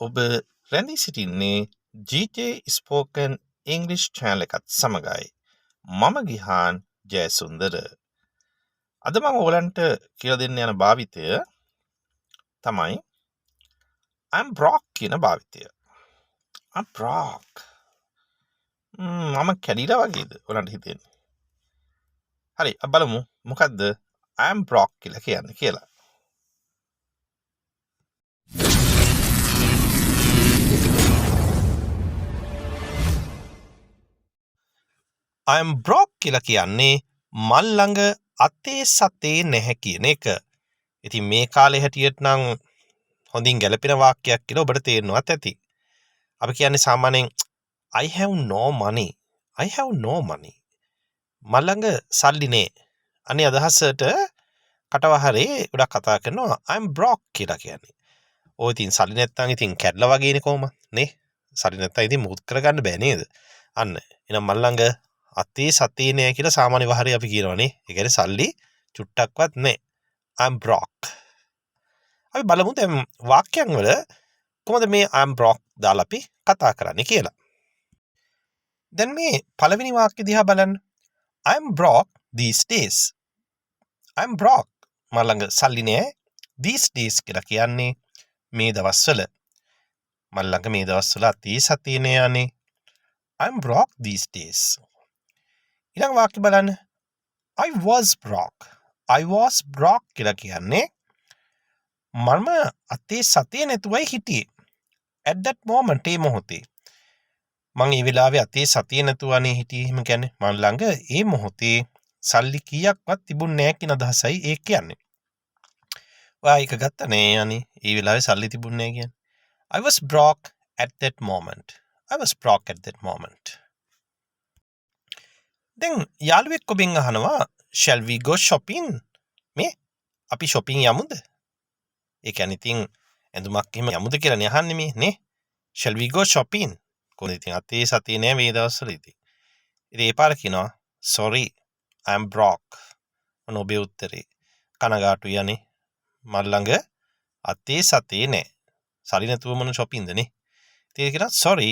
ඔබ රැඳී සිටින්නේ GJ ස්පෝකන් ඉංග්ලිෂ් channel එකත් සමගයි. මම ගිහාන් ජයසුන්දර. අද මම ඔයගලන්ට කියලා දෙන්න යන භාවිතය තමයි I'm broke කියන භාවිතය. I'm broke. මම කැඩිලා වගේද ඔයගලන්ට හිතෙන්නේ? හරි, අපි බලමු මොකද්ද I'm broke කියලා කියන්නේ කියලා. I'm broke කියලා කියන්නේ මල් ළඟ අතේ සතේ නැහැ කියන එක. ඉතින් මේ කාලේ හැටියට නම් හොඳින් ගැලපෙන වාක්‍යයක් කියලා ඔබට තේරෙනවත් ඇති. අපි කියන්නේ සාමාන්‍යයෙන් I have no money. I have no money. මල් ළඟ සල්ලි නෑ. අනේ අදහසට කටවහරේ ගොඩක් කතා කරනවා I'm broke කියලා කියන්නේ. ඔය ඉතින් සල්ලි නැත්තම් ඉතින් කැඩලා වගේනේ කොහොමද නේ? සල්ලි නැත්තම් ඉතින් මුකුත් කරගන්න බෑ නේද? අන්න. එහෙනම් මල් ළඟ අතේ සතේ නෑ කියලා සාමාන්‍ය වහරේ අපි කියනවානේ. ඒ කියන්නේ සල්ලි චුට්ටක්වත් නෑ. I'm broke. අපි බලමු දැන් වාක්‍යයන් වල කොහොමද මේ I'm broke දාලා අපි කතා කරන්නේ කියලා. දැන් මේ පළවෙනි වාක්‍ය දිහා බලන්න. I'm broke these days. I'm broke. මම ළඟ සල්ලි නෑ. These days කියලා කියන්නේ මේ දවස්වල. මම ළඟ මේ දවස්වල අතේ සතේ නෑ අනේ. I'm broke these days. ඊළඟ වාක්‍ය බලන්න. I was broke. I was broke කියලා කියන්නේ මම අතේ සතේ නැතුවයි හිටියේ. At that moment ඒ මොහොතේ මං ඒ වෙලාවේ අතේ සතිය නැතුව අනේ හිටියේ. එහෙම කියන්නේ මං ළඟ ඒ මොහොතේ සල්ලි කීයක්වත් තිබුණ නැහැ කියන අදහසයි ඒ කියන්නේ. ඔයා ඒක ගත්තනේ අනේ ඒ වෙලාවේ සල්ලි තිබුණ නැහැ කියන්නේ. I was broke at that moment. I was broke at that moment. දැන් යාළුවෙක් ඔබෙන් අහනවා shall we go shopping? මේ අපි shopping යමුද? ඒ කියන්නේ ඉතින් ඇඳුමක් එහෙම යමුද කියලා නේ අහන්නේ මේ නේ. shall we go shopping? කොහොමද ඉතින් අතේ සතිය නෑ මේ දවස්වල ඉතින්. ඉතින් ඒ පාර කියනවා sorry I'm broke. මොන ඔබේ උත්තරේ කනගාටුයි යන්නේ. මල් ළඟ අතේ සතිය නෑ. සල්ලි නැතුව මොන shoppingද නේ. ඉතින් ඒක කියනවා sorry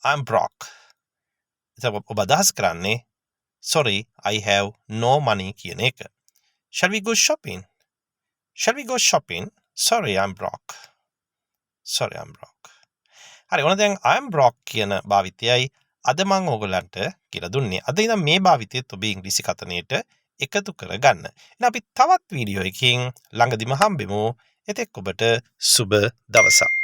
I'm broke. ඉතින් ඔබ අදහස් කරන්නේ sorry I have no money කියන එක. shall we go shopping? shall we go shopping? sorry I'm broke. sorry I'm broke. හරි ඕන දැන් I'm broke කියන භාවිතයයි අද මම ඕගලන්ට කියලා දුන්නේ. අද ඉඳන් මේ භාවිතයත් ඔබේ ඉංග්‍රීසි කතනයට එකතු කරගන්න. එහෙනම් අපි තවත් වීඩියෝ එකකින් ළඟදිම හම්බෙමු. එතෙක් ඔබට සුබ දවසක්.